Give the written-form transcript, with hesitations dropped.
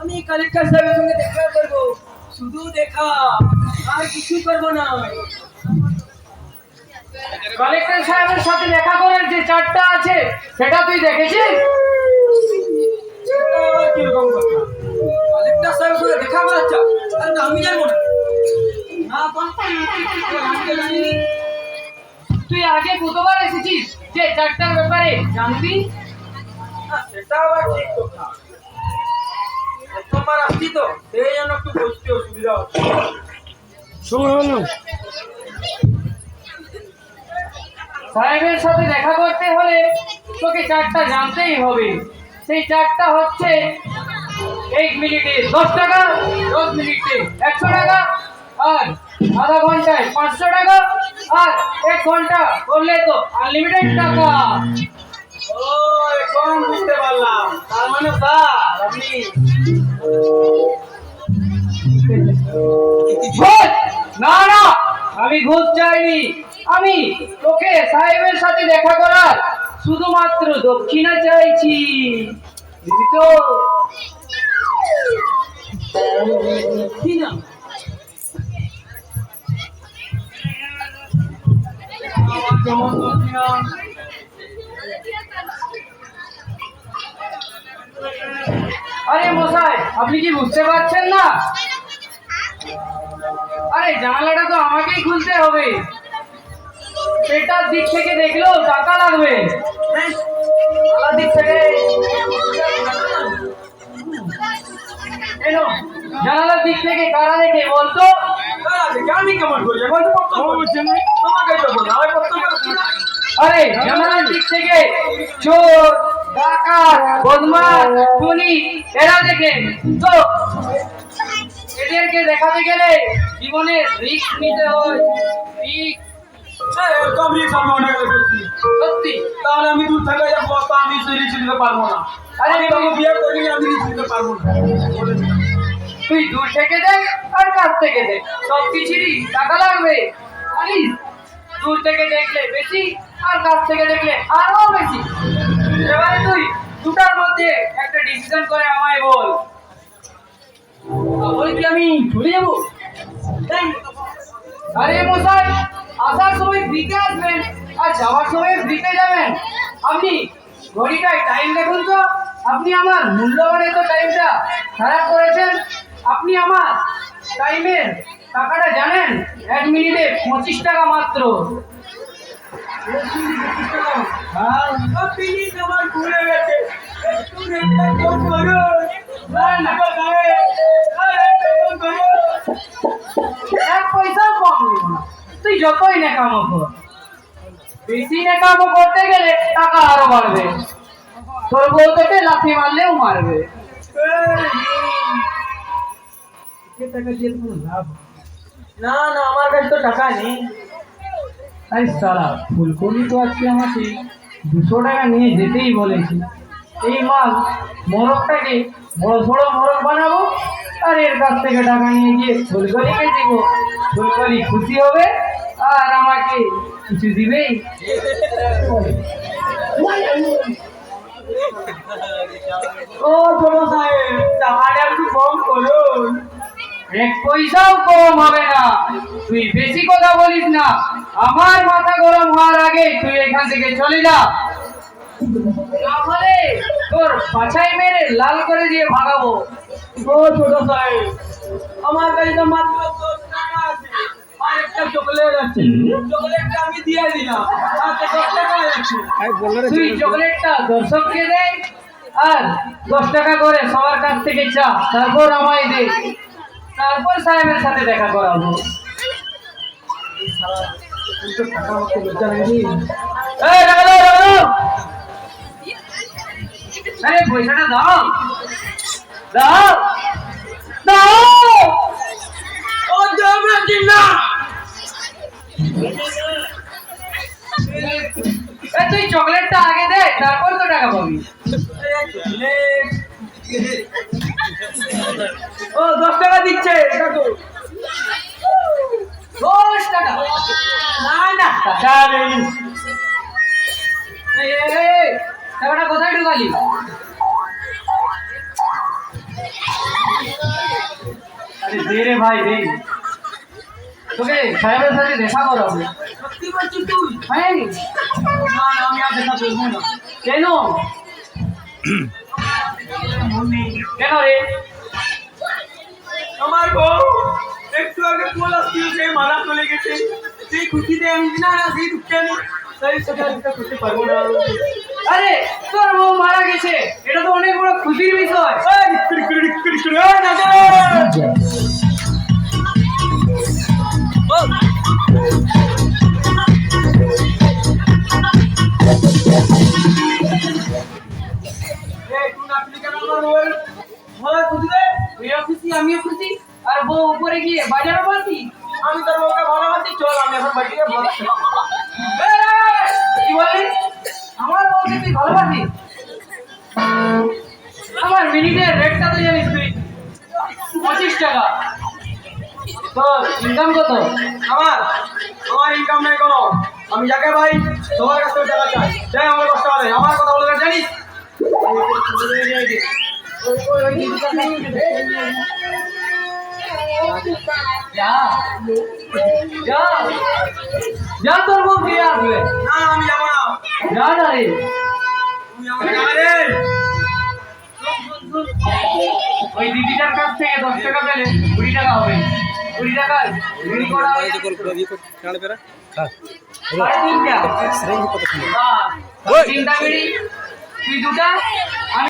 আমি কালেক্টর সাহেবের সঙ্গে দেখা করব, শুধু দেখা, আর কিছু করব না। কালেক্টর সাহেবের সাথে দেখা করার যে চার্টটা আছে সেটা তুই দেখেছিস? সেটা আবার কিরকম কথা? কালেক্টর সাহেবের সঙ্গে দেখা করার চাপ? আরে না, আমি জানবো না। না তো, আমি তো জানিনি। তুই আগে কতবার এসেছিস যে চার্টটার ব্যাপারে জানবি? না, সেটা আবার ঠিক কথা। প্রথমবার আসছি তো, সেই জন্য একটু বুঝতে অসুবিধা হচ্ছে। সাহেবের সাথে দেখা করতে হলে তোকে চার্টটা জানতেই হবে। সেই চার্টটা হচ্ছে 1 মিনিটে 10 টাকা, 10 মিনিটে 100 টাকা, আর আধা ঘন্টায় 500 টাকা, আর 1 ঘন্টা করলে তো আনলিমিটেড টাকা। ও, এখন বুঝতে পারলাম। তার মানে স্যার আপনি ঘুষ? না না, আমি ঘুষ চাইনি। আমি তোকে সাহেবের সাথে দেখা করার শুধুমাত্র দক্ষিণা চাইছি, বুঝলি তো? কি না? কেমন দক্ষিণা? আরে মশাই, আপনি কি বুঝতে পারছেন না? আরে জানালাটা তো আমাকেই খুলতে হবে। সেটার দিক থেকে দেখলেও টাকা লাগবে। হ্যাঁ, আলাদা দিক থেকে এনো, জানালার দিক থেকে কারা দেখে বলতো? আমি কেমন করি? এখন তো কত বলছেন? তোমাকে তো বলো, আর কত বলছি না? আরে জানালার দিক থেকে চোর, ডাকাত, বদমাশ, খুনি এরা দেখে তো। এদেরকে দেখাতে গেলে জীবনে রিস্ক নিতে হয়। রিস্ক, কম রিক্স আমি অনেক দেখেছি। সত্যি। তাহলে আমি দূর থেকে যাবো, তো আমি সেই রিক্স নিতে পারবো না। আরে আমি তোমাকে বিয়ে করিনি, আমি রিক্স নিতে পারবো না। তুই দূর থেকে দেখ আর কাছ থেকে দেখ, সব কিছুরই টাকা লাগবে। জানিস, দূর থেকে দেখলে বেশি আর কাছ থেকে দেখলে আরো বেশি। এবারে তুই দুটার মধ্যে একটা ডিসিশন করে আমায় বল। তাহলে কি আমি চলে যাবো? আরে মশাই, আসার সময় ফ্রিতে আসবেন আর যাওয়ার সময় ফ্রিতে যাবেন। আপনি ঘড়িটায় টাইম দেখুন তো। আপনি আমার মূল্যবান এত টাইমটা খারাপ করেছেন। আপনি আমার টাইমের টাকাটা জানেন? 1 মিনিটে 25 টাকা মাত্র। প্লিজ আমার ভুলে গেছে, একটু রেটটা কম করুন। না না, কম করুন। 1 পয়সাও কম নেব না। তুই যতই নেকামো কর, বেশি নেকামো করতে গেলে টাকা আরো বাড়বে। তোর বউ তোকে লাথি মারলেও মারবে। টাকা দিয়ে কোনো লাভ না। না, আমার কাছে তো টাকা নেই। আরে সালা, ফুলকপি তো আজকে আমাকে 200 টাকা নিয়ে যেতেই বলেছি। এই মাল মোরগটাকে বড় বড় মোরগ বানাবো আর এর কাছ থেকে টাকা নিয়ে গিয়ে ফুলকপিকে দিব। ফুলকপি খুশি হবে আর আমাকে কিছু দিবেই। ও ছোট সাহেব, টাকাটা একটু কম করুন। 1 পয়সাও কম হবে না। তুই বেশি কথা বলিস না। আমার মাথা গরম হওয়ার আগে তুই এখান থেকে চলে যা, নাহলে তোর পাছায় মেরে লাল করে দিয়ে ভাগাবো। ও ছোট সাহেব, আমার কাছে তো মাত্র 10 টাকা আছে আর একটা চকলেট আছে। চকলেটটা আমি দিয়ে দিলাম, আর তো 10 টাকা আছে। তুই চকলেটটা দর্শককে দে আর 10 টাকা করে সবার কাছ থেকে চা, তারপর আমায় দে। তারপর সাহেবের সাথে দেখা করাবো। এই টাকা দাও, টাকা দাও। আরে পয়সাটা দাও, দাও, দাও। ও দেবে কিনা? তুই চকলেটটা আগে দে, তারপর তো টাকা পাবি। ও 10 টাকা দিচ্ছে, কাকু। 10 টাকা? না না, টাকা নেই। এই, এই, এই, টাকাটা কোথায় ঢুকালি? দে রে ভাই দে, তোকে সাহেবের সাথে দেখা করাবো। সত্যি বলছিস তুই? হ্যাঁ না না, আমি আর দেখা করবো না। কেন মন নেই। কেন রে? আমার বউ একটু আগে বলা সে মারা চলে গেছে, সেই খুশিতে আমি না না সেই দুঃখে আমি সেই সাথে আর দেখা করতে পারবো না। আরে তোর বউ মারা গেছে, এটা তো অনেক বড় খুশির বিষয়। এই, ডিক্কিরি, ডিক্কিরি, ডিক্কিরি, ডিক্কিরি, এই, না, না, এই, তুই নাচলি কেন আমার বউয়ের? হয় খুশি রে? তুইও খুশি আমিও খুশি, আর বউ উপরে গিয়ে বাজারও বলছি। আমি তোর বউকে ভালোবাসি, চল আমি এখন বাড়ি গিয়ে ভাত খাবো। কি বললি? আমার বউকে তুই ভালোবাসিস? আমার মিনিটের রেটটা তো জানিস তুই, 25 টাকা। তোর ইনকাম কত? আমার আমার ইনকাম নাই কোনো, আমি যাকে ভাই সবার কাছ থেকে টাকা চাই, চাই আমার 10 টাকা দেয়। আমার কথা বলে জানিস? যা যা যা, তোর বউ ফিরে আসবে। না আমি যাবো না, যা না রে। তুই আমাকে টাকা দে। ওই দিদিটার কাছ থেকে 10 টাকা পেলে 20 টাকা হবে। 20 টাকা ঋণ করা হয়ে যাবে। সাড়ে তিনটা। বাহ, তিনটা বিড়ি, তুই দুটা, আমি